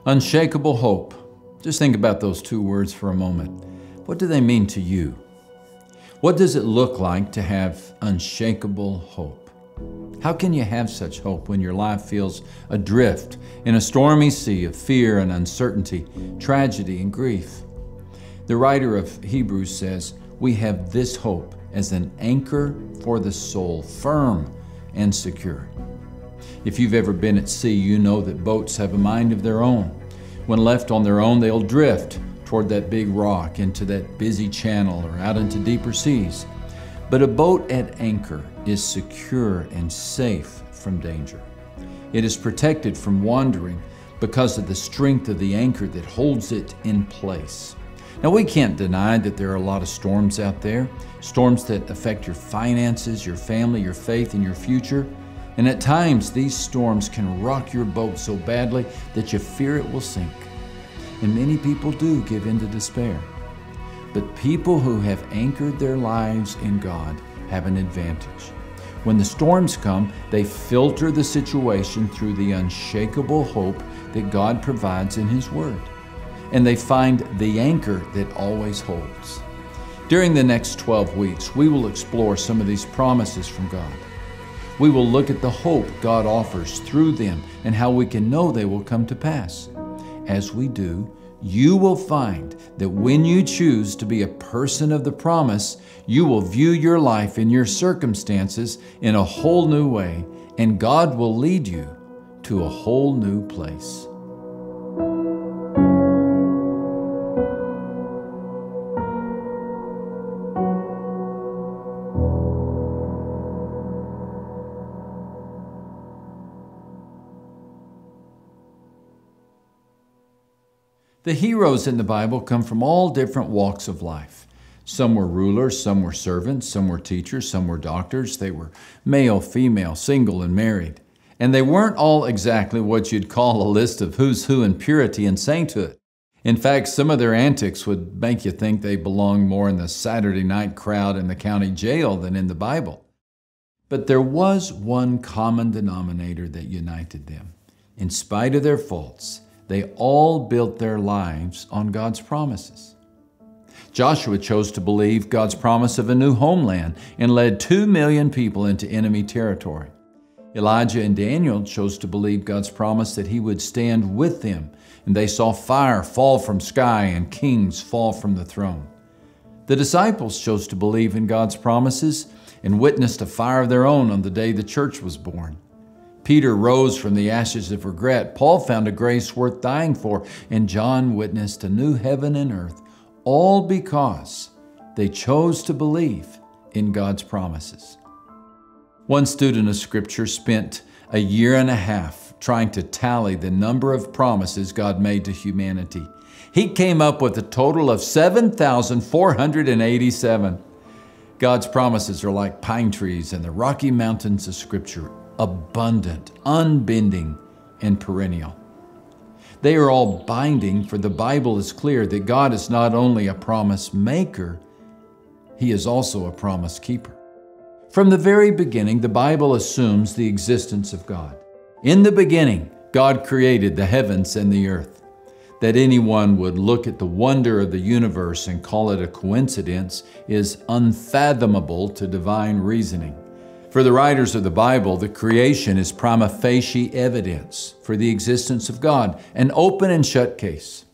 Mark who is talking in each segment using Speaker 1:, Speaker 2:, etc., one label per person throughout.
Speaker 1: Unshakable hope. Just think about those two words for a moment. What do they mean to you? What does it look like to have unshakable hope? How can you have such hope when your life feels adrift in a stormy sea of fear and uncertainty, tragedy and grief? The writer of Hebrews says, we have this hope as an anchor for the soul, firm and secure. If you've ever been at sea, you know that boats have a mind of their own. When left on their own, they'll drift toward that big rock, into that busy channel, or out into deeper seas. But a boat at anchor is secure and safe from danger. It is protected from wandering because of the strength of the anchor that holds it in place. Now, we can't deny that there are a lot of storms out there, storms that affect your finances, your family, your faith, and your future. And at times, these storms can rock your boat so badly that you fear it will sink. And many people do give in to despair. But people who have anchored their lives in God have an advantage. When the storms come, they filter the situation through the unshakable hope that God provides in His Word. And they find the anchor that always holds. During the next 12 weeks, we will explore some of these promises from God. We will look at the hope God offers through them and how we can know they will come to pass. As we do, you will find that when you choose to be a person of the promise, you will view your life and your circumstances in a whole new way, and God will lead you to a whole new place. The heroes in the Bible come from all different walks of life. Some were rulers, some were servants, some were teachers, some were doctors. They were male, female, single, and married. And they weren't all exactly what you'd call a list of who's who in purity and sainthood. In fact, some of their antics would make you think they belonged more in the Saturday night crowd in the county jail than in the Bible. But there was one common denominator that united them. In spite of their faults, they all built their lives on God's promises. Joshua chose to believe God's promise of a new homeland and led 2 million people into enemy territory. Elijah and Daniel chose to believe God's promise that He would stand with them, and they saw fire fall from sky and kings fall from the throne. The disciples chose to believe in God's promises and witnessed a fire of their own on the day the church was born. Peter rose from the ashes of regret. Paul found a grace worth dying for, and John witnessed a new heaven and earth, all because they chose to believe in God's promises. One student of Scripture spent a year and a half trying to tally the number of promises God made to humanity. He came up with a total of 7,487. God's promises are like pine trees in the Rocky Mountains of Scripture, abundant, unbending, and perennial. They are all binding, for the Bible is clear that God is not only a promise maker, He is also a promise keeper. From the very beginning, the Bible assumes the existence of God. In the beginning, God created the heavens and the earth. That anyone would look at the wonder of the universe and call it a coincidence is unfathomable to divine reasoning. For the writers of the Bible, the creation is prima facie evidence for the existence of God, an open and shut case.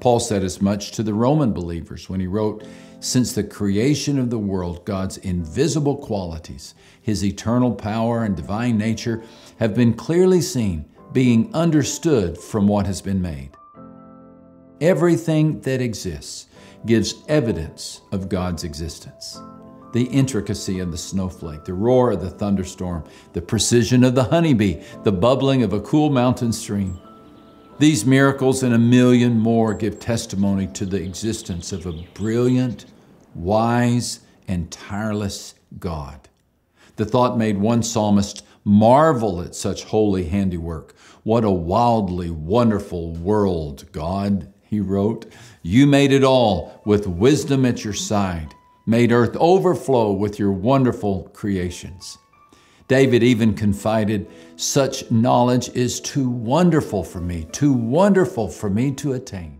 Speaker 1: Paul said as much to the Roman believers when he wrote, "Since the creation of the world, God's invisible qualities, His eternal power and divine nature have been clearly seen, being understood from what has been made." Everything that exists gives evidence of God's existence. The intricacy of the snowflake, the roar of the thunderstorm, the precision of the honeybee, the bubbling of a cool mountain stream. These miracles and a million more give testimony to the existence of a brilliant, wise, and tireless God. The thought made one psalmist marvel at such holy handiwork. "What a wildly wonderful world, God," he wrote. "You made it all with wisdom at your side, made earth overflow with your wonderful creations." David even confided, "Such knowledge is too wonderful for me to attain."